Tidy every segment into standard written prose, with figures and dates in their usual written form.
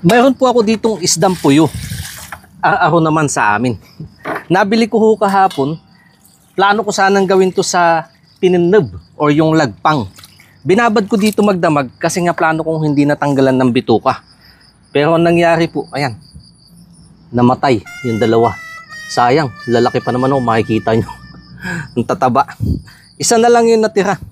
Mayroon po ako ditong isdang puyo. Araw naman sa amin. Nabili ko ho kahapon. Plano ko sanang gawin to sa tinineb or yung lagpang. Binabad ko dito magdamag kasi nga plano kong hindi natanggalan ng bituka. Pero ang nangyari po, ayan, namatay yung dalawa. Sayang, lalaki pa naman, makikita nyo. Ang tataba. Isa na lang yung natira.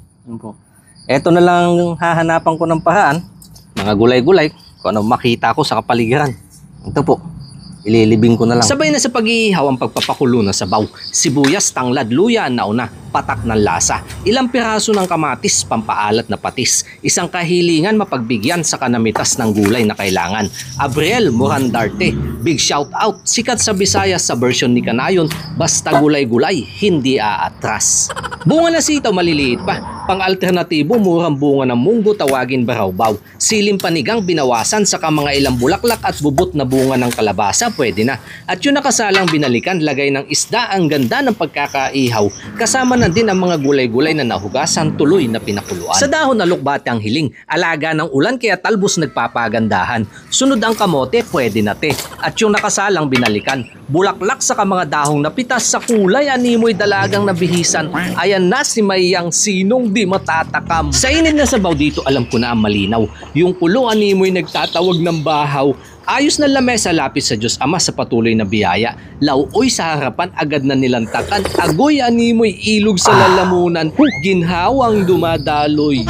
Eto na lang hahanapan ko ng paraan. Mga gulay-gulay, kung ano makita ko sa kapaligiran. Ito po, ililibing ko na lang. Sabay na sa pag-iihaw ang pagpapakulo ng sabaw. Sibuyas, tanglad, luya, nauna, patak ng lasa. Ilang piraso ng kamatis, pampaalat na patis. Isang kahilingan mapagbigyan sa kanamitas ng gulay na kailangan. Abriel Morandarte, big shout out. Sikat sa Visayas sa version ni Kanayon, basta gulay-gulay, hindi aatras. Bunga na sitaw maliliit pa. Pang-alternatibo, murang bunga ng munggo, tawagin barawbaw. Siling panigang binawasan, saka mga ilang bulaklak at bubot na bunga ng kalabasa, pwede na. At yung nakasalang binalikan, lagay ng isda, ang ganda ng pagkakaihaw. Kasama na din ang mga gulay-gulay na nahugasan, tuloy na pinakuluan. Sa dahon na lukbate ang hiling, alaga ng ulan kaya talbos nagpapagandahan. Sunod ang kamote, pwede na te. At yung nakasalang binalikan, bulaklak saka mga dahong napitas sa kulay, animoy dalagang nabihisan. Ayan na si Mayang, sinong di matatakam. Sa init na sabaw dito, alam ko na ang malinaw. Yung pulo animoy nagtatawag ng bahaw. Ayos na lamesa, lapis sa Diyos Ama sa patuloy na biyaya. Lauoy sa harapan, agad na nilantakan. Agoy animoy ilog sa lalamunan. Ginhawang dumadaloy.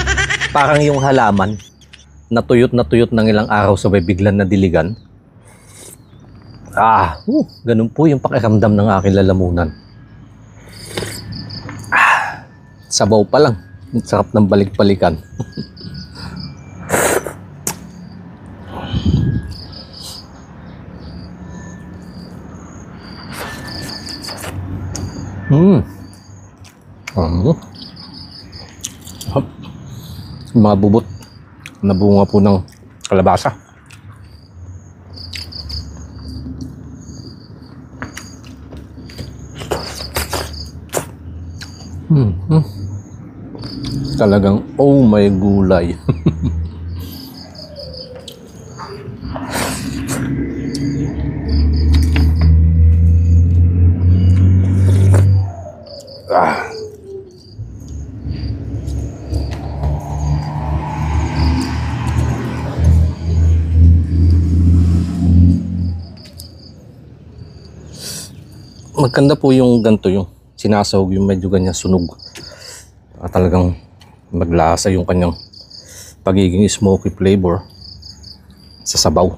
Parang yung halaman, natuyot ng ilang araw sabay biglan na diligan. Ganun po yung pakiramdam ng aking lalamunan. Sabaw pa lang. Sarap ng balik-balikan. Mga bubot na bunga po ng kalabasa. Talagang oh my gulay. Maganda po yung ganito, yung sinasahog, yung medyo ganyan sunog. Talagang maglasa yung kanyang pagiging smoky flavor sa sabaw.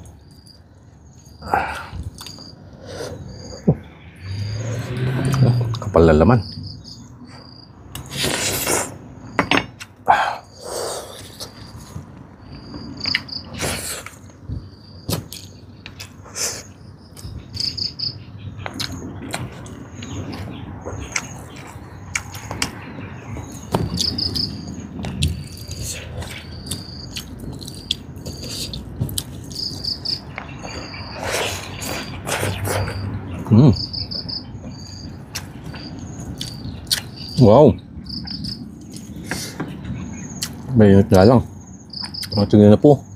Kapal na laman. Wow. Mainit nga lang. Tingnan na po.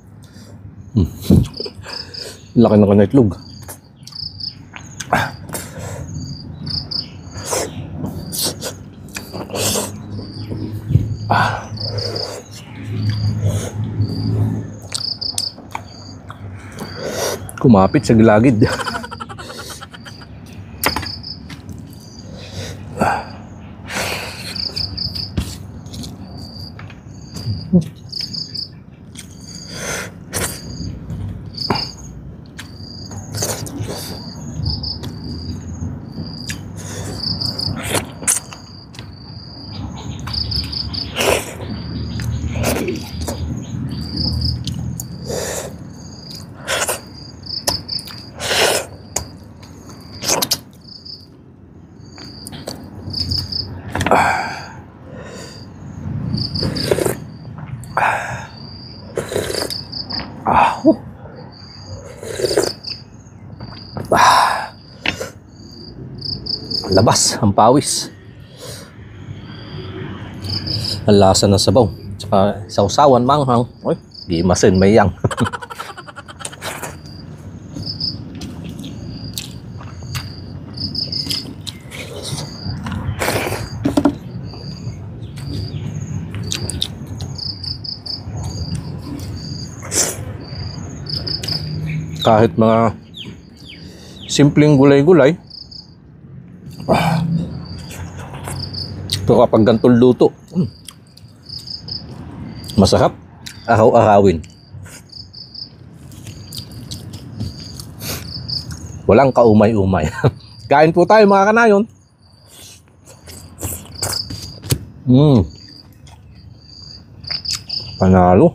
Laki na ka na itlog. Kumapit sa gilagid. Labas ang pawis. Ang lasa ng sabaw. Tsaka sausawan manghang. Oy, gimasin Mayang. Kahit mga simpleng gulay-gulay, pero kapag ganitong luto, masarap araw-arawin. Walang kaumay-umay. Kain po tayo mga kanayon. Panalo.